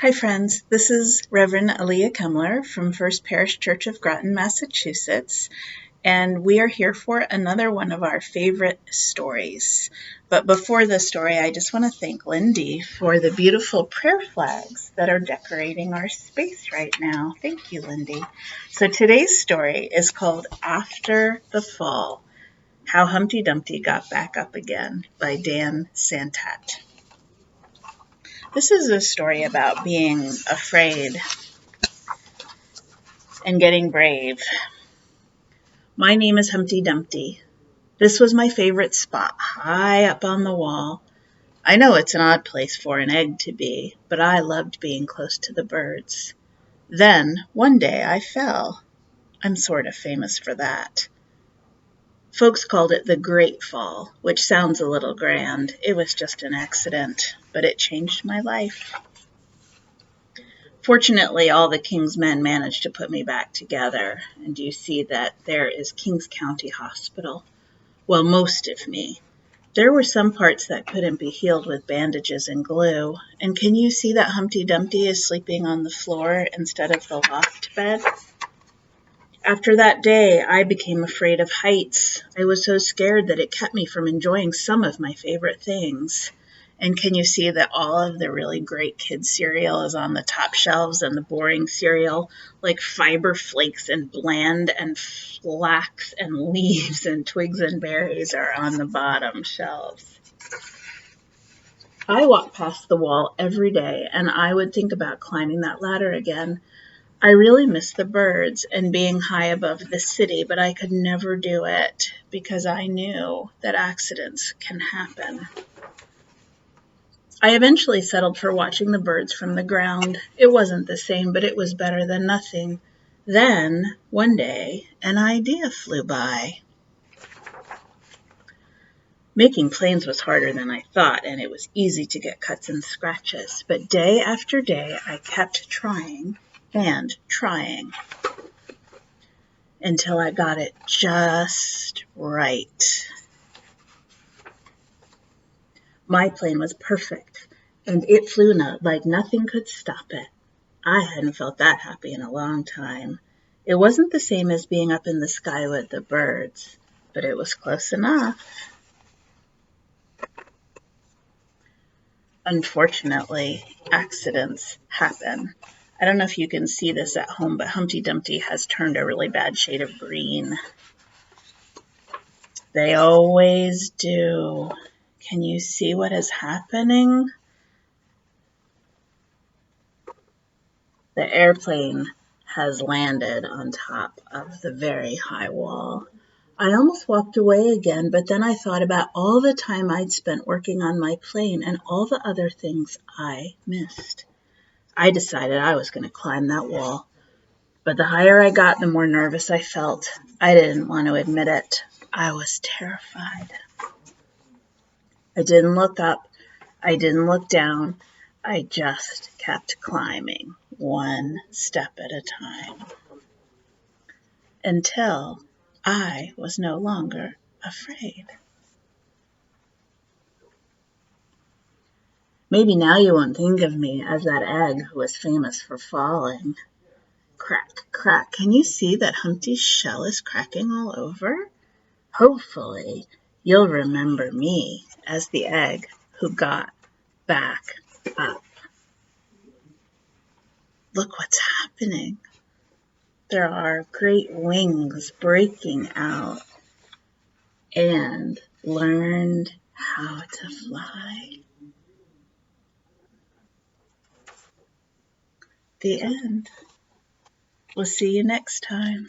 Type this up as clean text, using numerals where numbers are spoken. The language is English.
Hi friends, this is Reverend Elea Kemler from First Parish Church of Groton, Massachusetts, and we are here for another one of our favorite stories. But before the story, I just want to thank Lindy for the beautiful prayer flags that are decorating our space right now. Thank you, Lindy. So today's story is called After the Fall, How Humpty Dumpty Got Back Up Again by Stantat. This is a story about being afraid and getting brave. My name is Humpty Dumpty. This was my favorite spot, high up on the wall. I know it's an odd place for an egg to be, but I loved being close to the birds. Then, one day, I fell. I'm sort of famous for that. Folks called it the Great Fall, which sounds a little grand. It was just an accident, but it changed my life. Fortunately, all the King's men managed to put me back together, and you see that there is Kings County Hospital. Well, most of me. There were some parts that couldn't be healed with bandages and glue, and can you see that Humpty Dumpty is sleeping on the floor instead of the loft bed? After that day, I became afraid of heights. I was so scared that it kept me from enjoying some of my favorite things. And can you see that all of the really great kids cereal is on the top shelves and the boring cereal, like Fiber Flakes and Bland and Flax and Leaves and Twigs and Berries, are on the bottom shelves? I walked past the wall every day, and I would think about climbing that ladder again. I really miss the birds and being high above the city, but I could never do it because I knew that accidents can happen. I eventually settled for watching the birds from the ground. It wasn't the same, but it was better than nothing. Then, one day, an idea flew by. Making planes was harder than I thought, and it was easy to get cuts and scratches. But day after day, I kept trying and trying until I got it just right. My plane was perfect, and it flew like nothing could stop it. I hadn't felt that happy in a long time. It wasn't the same as being up in the sky with the birds, but it was close enough. Unfortunately, accidents happen. I don't know if you can see this at home, but Humpty Dumpty has turned a really bad shade of green. They always do. Can you see what is happening? The airplane has landed on top of the very high wall. I almost walked away again, but then I thought about all the time I'd spent working on my plane and all the other things I missed. I decided I was going to climb that wall. But the higher I got, the more nervous I felt. I didn't want to admit it. I was terrified. I didn't look up. I didn't look down. I just kept climbing, one step at a time, until I was no longer afraid. Maybe now you won't think of me as that egg who was famous for falling. Crack, crack. Can you see that Humpty's shell is cracking all over? Hopefully, you'll remember me as the egg who got back up. Look what's happening. There are great wings breaking out, and learned how to fly. The end. We'll see you next time.